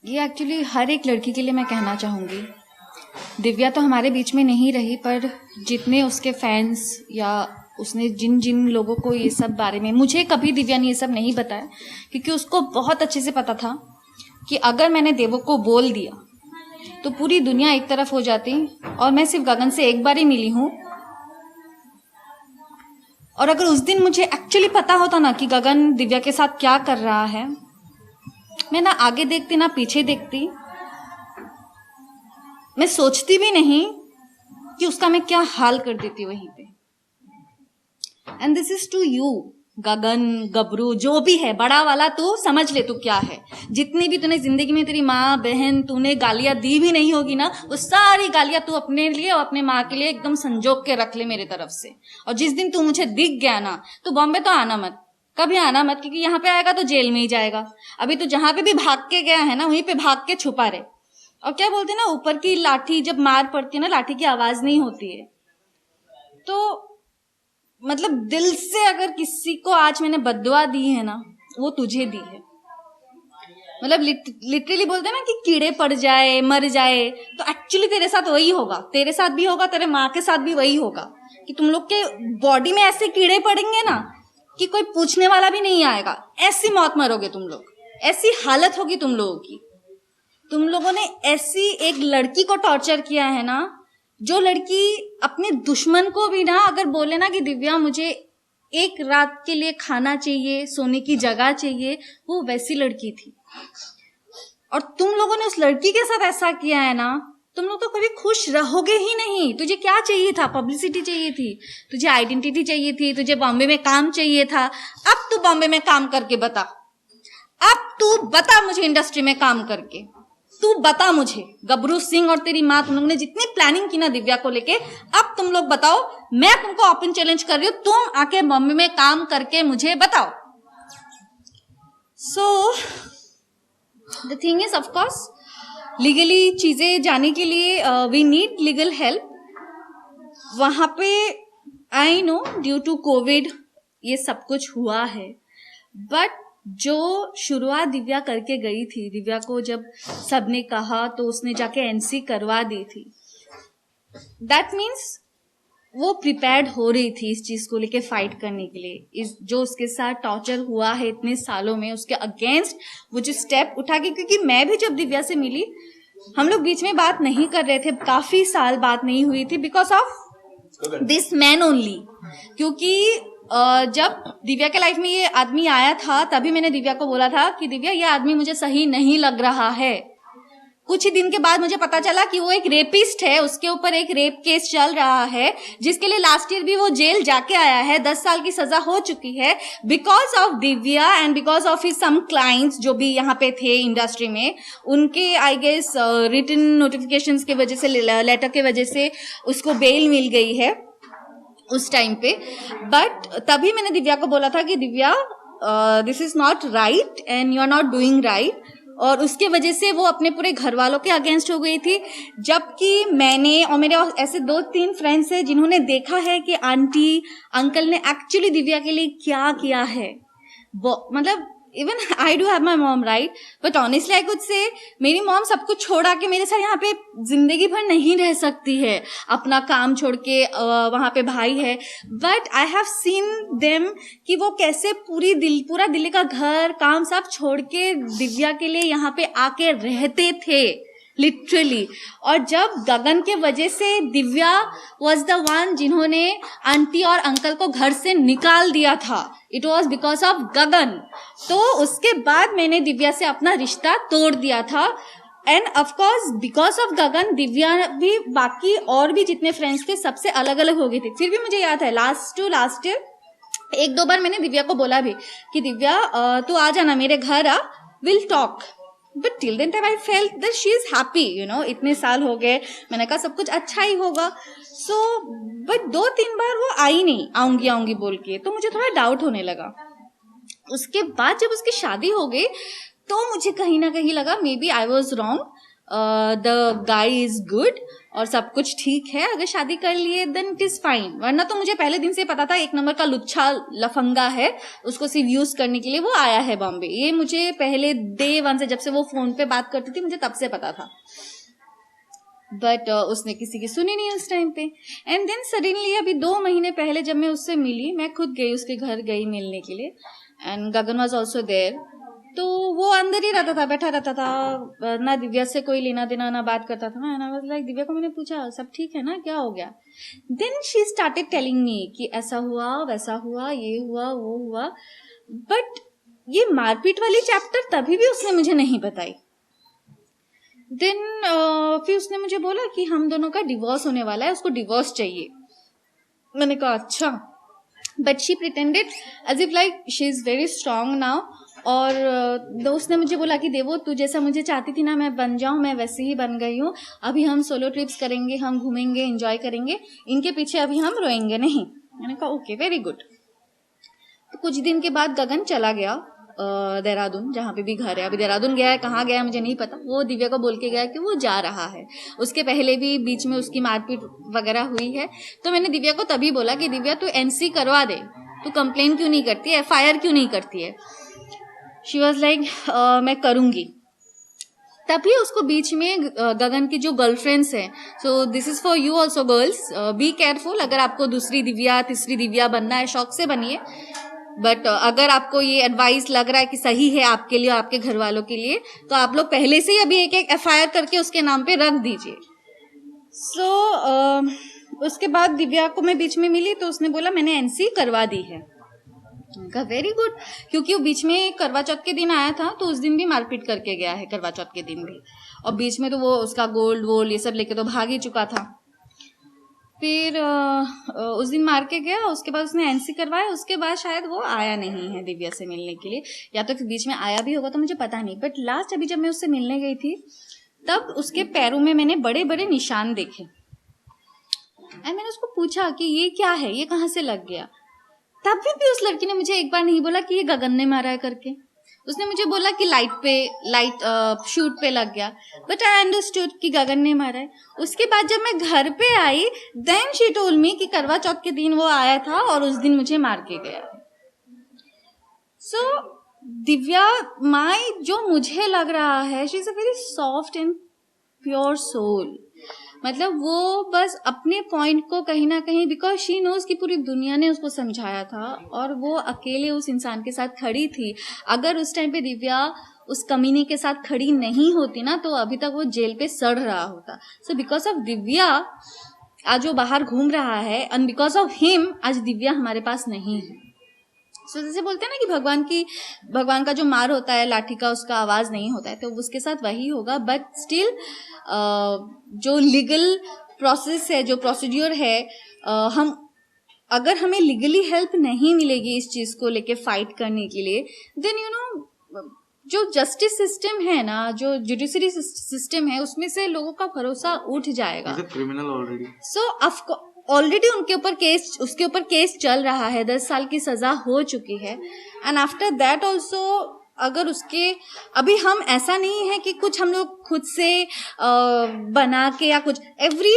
ये एक्चुअली हर एक लड़की के लिए मैं कहना चाहूँगी। दिव्या तो हमारे बीच में नहीं रही, पर जितने उसके फैंस या उसने जिन जिन लोगों को ये सब बारे में, मुझे कभी दिव्या ने ये सब नहीं बताया, क्योंकि उसको बहुत अच्छे से पता था कि अगर मैंने देवो को बोल दिया तो पूरी दुनिया एक तरफ हो जाती, और मैं सिर्फ गगन से एक बार ही मिली हूँ। और अगर उस दिन मुझे एक्चुअली पता होता ना कि गगन दिव्या के साथ क्या कर रहा है, मैं ना आगे देखती ना पीछे देखती, मैं सोचती भी नहीं कि उसका मैं क्या हाल कर देती वहीं पे। And this is to you Gagan, गबरू, जो भी है बड़ा वाला, तू समझ ले तू क्या है। जितनी भी तूने जिंदगी में तेरी माँ बहन तूने गालियां दी भी नहीं होगी ना, वो सारी गालियां तू अपने लिए और अपने माँ के लिए एकदम संजोग के रख ले मेरे तरफ से। और जिस दिन तू मुझे दिख गया ना, तो बॉम्बे तो आना मत, कभी आना मत, क्योंकि यहाँ पे आएगा तो जेल में ही जाएगा। अभी तो जहां पे भी भाग के गया है ना, वहीं पे भाग के छुपा रहे। और क्या बोलते ना, ऊपर की लाठी जब मार पड़ती है ना, लाठी की आवाज नहीं होती है। तो मतलब दिल से अगर किसी को आज मैंने बद्दुआ दी है ना, वो तुझे दी है। मतलब लिटरली बोलते हैं ना कि कीड़े पड़ जाए मर जाए, तो एक्चुअली तेरे साथ वही होगा, तेरे साथ भी होगा, तेरे माँ के साथ भी वही होगा कि तुम लोग के बॉडी में ऐसे कीड़े पड़ेंगे ना कि कोई पूछने वाला भी नहीं आएगा। ऐसी मौत मरोगे तुम लोग, ऐसी हालत होगी तुम लोगों की। तुम लोगों ने ऐसी एक लड़की को टॉर्चर किया है ना, जो लड़की अपने दुश्मन को भी ना अगर बोले ना कि दिव्या मुझे एक रात के लिए खाना चाहिए, सोने की जगह चाहिए, वो वैसी लड़की थी। और तुम लोगों ने उस लड़की के साथ ऐसा किया है ना, तुम लोग तो कभी खुश रहोगे ही नहीं। तुझे क्या चाहिए था? पब्लिसिटी चाहिए थी, तुझे आइडेंटिटी चाहिए थी, तुझे बॉम्बे में काम चाहिए था। अब तू बॉम्बे में काम करके बता, अब तू बता मुझे इंडस्ट्री में काम करके, तू बता मुझे। गबरू सिंह और तेरी माँ, तुम लोगों ने जितनी प्लानिंग की ना दिव्या को लेके, अब तुम लोग बताओ। मैं तुमको ओपन चैलेंज कर रही हूँ, तुम आके बॉम्बे में काम करके मुझे बताओ। So the thing is, of course legally चीजें जाने के लिए वी नीड लीगल हेल्प। वहां पे I know due to COVID ये सब कुछ हुआ है, बट जो शुरुआत दिव्या करके गई थी, दिव्या को जब सबने कहा तो उसने जाके एनसी करवा दी थी। दैट मीन्स वो प्रिपेयर्ड हो रही थी इस चीज को लेके फाइट करने के लिए। इस जो उसके साथ टॉर्चर हुआ है इतने सालों में, उसके अगेंस्ट वो जो स्टेप उठा के, क्योंकि मैं भी जब दिव्या से मिली, हम लोग बीच में बात नहीं कर रहे थे, काफी साल बात नहीं हुई थी, because of this man only. क्योंकि जब दिव्या के लाइफ में ये आदमी आया था, तभी मैंने दिव्या को बोला था कि दिव्या ये आदमी मुझे सही नहीं लग रहा है। कुछ ही दिन के बाद मुझे पता चला कि वो एक रेपिस्ट है, उसके ऊपर एक रेप केस चल रहा है, जिसके लिए लास्ट ईयर भी वो जेल जाके आया है, 10 साल की सजा हो चुकी है, because of Divya and because of his some clients जो भी यहाँ पे थे इंडस्ट्री में, उनके आई गेस रिटन नोटिफिकेशंस के वजह से, लेटर के वजह से उसको बेल मिल गई है उस टाइम पे। बट तभी मैंने दिव्या को बोला था कि Divya this is not right and you are not doing right. और उसके वजह से वो अपने पूरे घर वालों के अगेंस्ट हो गई थी। जबकि मैंने और मेरे ऐसे 2-3 फ्रेंड्स हैं जिन्होंने देखा है कि आंटी अंकल ने एक्चुअली दिव्या के लिए क्या किया है। मतलब even I do have my mom right, but honestly I could say मेरी मॉम सब कुछ छोड़ा के मेरे साथ यहाँ पे जिंदगी भर नहीं रह सकती है, अपना काम छोड़ के। वहाँ पे भाई है, but I have seen them कि वो कैसे पूरा दिल्ली का घर काम सब छोड़ के दिव्या के लिए यहाँ पे आके रहते थे लिटरली। और जब गगन के वजह से दिव्या वॉज द वन जिन्होंने आंटी और अंकल को घर से निकाल दिया था, इट वॉज बिकॉज ऑफ गगन। तो उसके बाद मैंने दिव्या से अपना रिश्ता तोड़ दिया था। एंड ऑफकोर्स बिकॉज ऑफ गगन दिव्या भी बाकी और भी जितने फ्रेंड्स थे सबसे अलग अलग हो गए थे। फिर भी मुझे याद है लास्ट ईयर 1-2 बार मैंने दिव्या को बोला भी कि दिव्या तू आ जाना मेरे घर, आ, we'll talk. But till then time I felt that she is happy, you know, इतने साल हो गए, मैंने कहा सब कुछ अच्छा ही होगा। सो बट 2-3 बार वो आई नहीं, आऊंगी बोल के, तो मुझे थोड़ा डाउट होने लगा। उसके बाद जब उसकी शादी हो गई तो मुझे कहीं ना कहीं लगा maybe I was wrong, the guy is good. और सब कुछ ठीक है, अगर शादी कर लिए देन इट इज फाइन, वरना तो मुझे पहले दिन से पता था एक नंबर का लुच्छा लफंगा है, उसको सिर्फ यूज करने के लिए वो आया है बॉम्बे। ये मुझे पहले डे वन से, जब से वो फोन पे बात करती थी, मुझे तब से पता था। बट उसने किसी की सुनी नहीं उस टाइम पे। एंड देन सडनली अभी 2 महीने पहले जब मैं उससे मिली, मैं खुद गई उसके घर, गई मिलने के लिए, and Gagan was also there. तो वो अंदर ही रहता था, बैठा रहता था, ना दिव्या से कोई लेना देना, ना बात करता था। And I was like, Divya को मैंने पूछा सब ठीक है ना, क्या हो गया? Then she started telling me कि ऐसा हुआ, वैसा हुआ, ये हुआ, वो हुआ। बट ये मारपीट वाली चैप्टर तभी भी उसने मुझे नहीं बताई। देन फिर उसने मुझे बोला कि हम दोनों का डिवोर्स होने वाला है, उसको डिवोर्स चाहिए। मैंने कहा अच्छा। But she pretended as if like she is very strong now. और दोस्त ने मुझे बोला कि देवो, तू जैसा मुझे चाहती थी ना मैं बन जाऊं, मैं वैसे ही बन गई हूँ। अभी हम सोलो ट्रिप्स करेंगे, हम घूमेंगे, एंजॉय करेंगे, इनके पीछे अभी हम रोएंगे नहीं। मैंने कहा ओके, वेरी गुड। तो कुछ दिन के बाद गगन चला गया देहरादून, जहाँ पे भी घर है। अभी देहरादून गया है, कहाँ गया है मुझे नहीं पता। वो दिव्या को बोल के गया कि वो जा रहा है। उसके पहले भी बीच में उसकी मारपीट वगैरह हुई है। तो मैंने दिव्या को तभी बोला कि दिव्या तू एनसी करवा दे, तू कंप्लेन क्यों नहीं करती है, FIR क्यों नहीं करती है? शी वॉज लाइक मैं करूंगी। तभी उसको बीच में गगन की जो गर्लफ्रेंड्स हैं, so this is for you also girls, be careful. अगर आपको दूसरी दिव्या, तीसरी दिव्या बनना है, शौक से बनिए। बट अगर आपको ये एडवाइस लग रहा है कि सही है आपके लिए और आपके घर वालों के लिए, तो आप लोग पहले से ही अभी एक FIR करके उसके नाम पे रख दीजिए। सो उसके बाद दिव्या को मैं बीच में मिली तो उसने बोला मैंने NC करवा दी है। कहा वेरी गुड, क्योंकि वो बीच में करवा चौथ के दिन आया था, तो उस दिन भी मारपीट करके गया है, करवा चौथ के दिन भी। और बीच में तो वो उसका गोल्ड वोल्ड ये सब लेके तो भाग ही चुका था। फिर उस दिन मार के गया, उसके बाद उसने NC करवाया। उसके बाद शायद वो आया नहीं है दिव्या से मिलने के लिए, या तो बीच में आया भी होगा तो मुझे पता नहीं। बट लास्ट अभी जब मैं उससे मिलने गई थी, तब उसके पैरों में मैंने बड़े बड़े निशान देखे। एंड मैंने उसको पूछा कि ये क्या है, ये कहाँ से लग गया? तब भी उस लड़की ने मुझे एक बार नहीं बोला कि ये गगन ने मारा है करके। उसने मुझे बोला कि लाइट शूट पे लग गया। बट आई अंडरस्टूड कि गगन ने मारा है। उसके बाद जब मैं घर पे आई, देन शी टोल्ड मी कि करवा चौथ के दिन वो आया था और उस दिन मुझे मार के गया। सो दिव्या माई, जो मुझे लग रहा है, she is a very soft and pure soul. मतलब वो बस अपने पॉइंट को कहीं ना कहीं, बिकॉज शी नोज कि पूरी दुनिया ने उसको समझाया था और वो अकेले उस इंसान के साथ खड़ी थी। अगर उस टाइम पे दिव्या उस कमीने के साथ खड़ी नहीं होती ना, तो अभी तक वो जेल पे सड़ रहा होता। सो बिकॉज ऑफ दिव्या आज वो बाहर घूम रहा है, एंड बिकॉज ऑफ हिम आज दिव्या हमारे पास नहीं है। सो जैसे बोलते हैं ना कि भगवान का जो मार होता है लाठी का, उसका आवाज नहीं होता है, तो उसके साथ वही होगा। बट स्टिल जो लीगल प्रोसेस है, जो प्रोसीड्यूर है, हम अगर हमें लीगली हेल्प नहीं मिलेगी इस चीज को लेके फाइट करने के लिए, देन यू नो जो जस्टिस सिस्टम है ना, जो जुडिशरी सिस्टम है, उसमें से लोगों का भरोसा उठ जाएगा। Criminal already. सो ऑलरेडी उसके ऊपर केस चल रहा है, 10 साल की सजा हो चुकी है। एंड आफ्टर दैट ऑल्सो, अगर उसके अभी हम ऐसा नहीं है कि कुछ हम लोग खुद से बना के या कुछ, every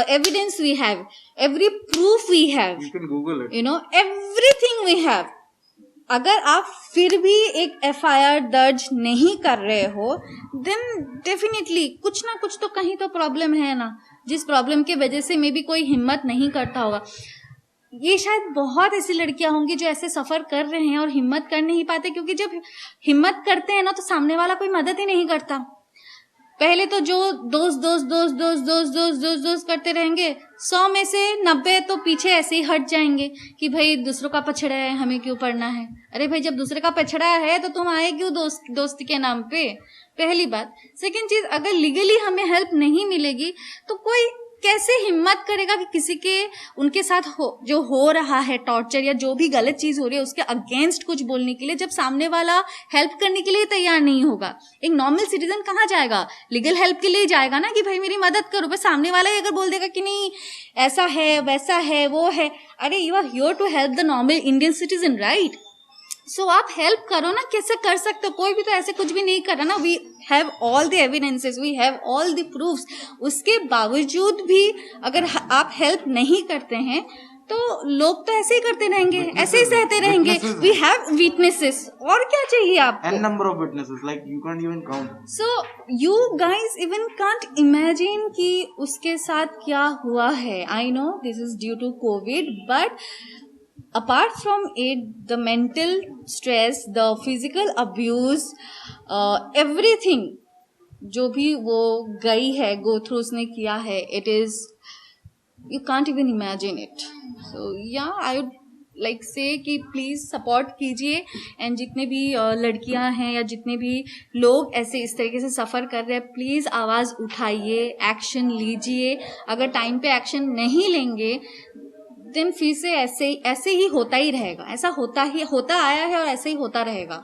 evidence we have, every proof we have, you can Google it, you know, everything we have. अगर आप फिर भी एक FIR दर्ज नहीं कर रहे हो, देन डेफिनेटली कुछ ना कुछ तो कहीं तो प्रॉब्लम है ना, जिस प्रॉब्लम के वजह से मे बी कोई हिम्मत नहीं करता होगा। ये शायद बहुत ऐसी लड़कियां होंगी जो ऐसे सफर कर रहे हैं और हिम्मत कर नहीं पाते, क्योंकि जब हिम्मत करते हैं ना, तो सामने वाला कोई मदद ही नहीं करता। पहले तो जो दोस्त करते रहेंगे, 100 में से 90 तो पीछे ऐसे ही हट जाएंगे कि भाई दूसरों का पछड़ा है, हमें क्यों पढ़ना है। अरे भाई, जब दूसरे का पछड़ा है तो तुम आए क्यों दोस्त के नाम पे? पहली बात। सेकंड चीज, अगर लीगली हमें हेल्प नहीं मिलेगी तो कोई कैसे हिम्मत करेगा कि किसी के उनके साथ जो हो रहा है टॉर्चर या जो भी गलत चीज हो रही है उसके अगेंस्ट कुछ बोलने के लिए, जब सामने वाला हेल्प करने के लिए तैयार नहीं होगा। एक नॉर्मल सिटीजन कहाँ जाएगा? लीगल हेल्प के लिए जाएगा ना, कि भाई मेरी मदद करो। बस सामने वाला ही अगर बोल देगा कि नहीं ऐसा है, वैसा है, वो है, अरे you are here to help the normal Indian citizen, right? So आप हेल्प करो ना, कैसे कर सकते हो, कोई भी तो ऐसे कुछ भी नहीं कर रहा ना. We have all the evidences, we have all the proofs. उसके बावजूद भी अगर आप हेल्प नहीं करते हैं तो लोग तो ऐसे ही करते रहेंगे, ऐसे ही सहते रहेंगे. वी हैव विटनेसेस, और क्या चाहिए आपको? N number of witnesses, like you can't even count. So you guys even can't imagine कि उसके साथ क्या हुआ है. I know this is due to COVID, but apart from it, the mental stress, the physical abuse, everything जो भी वो गई है, go through उसने किया है, it is, you can't even imagine it. So yeah, I would like say कि please support कीजिए. एंड जितने भी लड़कियां हैं या जितने भी लोग ऐसे इस तरीके से सफ़र कर रहे हैं, प्लीज़ आवाज़ उठाइए, एक्शन लीजिए. अगर टाइम पे एक्शन नहीं लेंगे देन फिर से ऐसे ही होता ही रहेगा. ऐसा होता आया है और ऐसे ही होता रहेगा.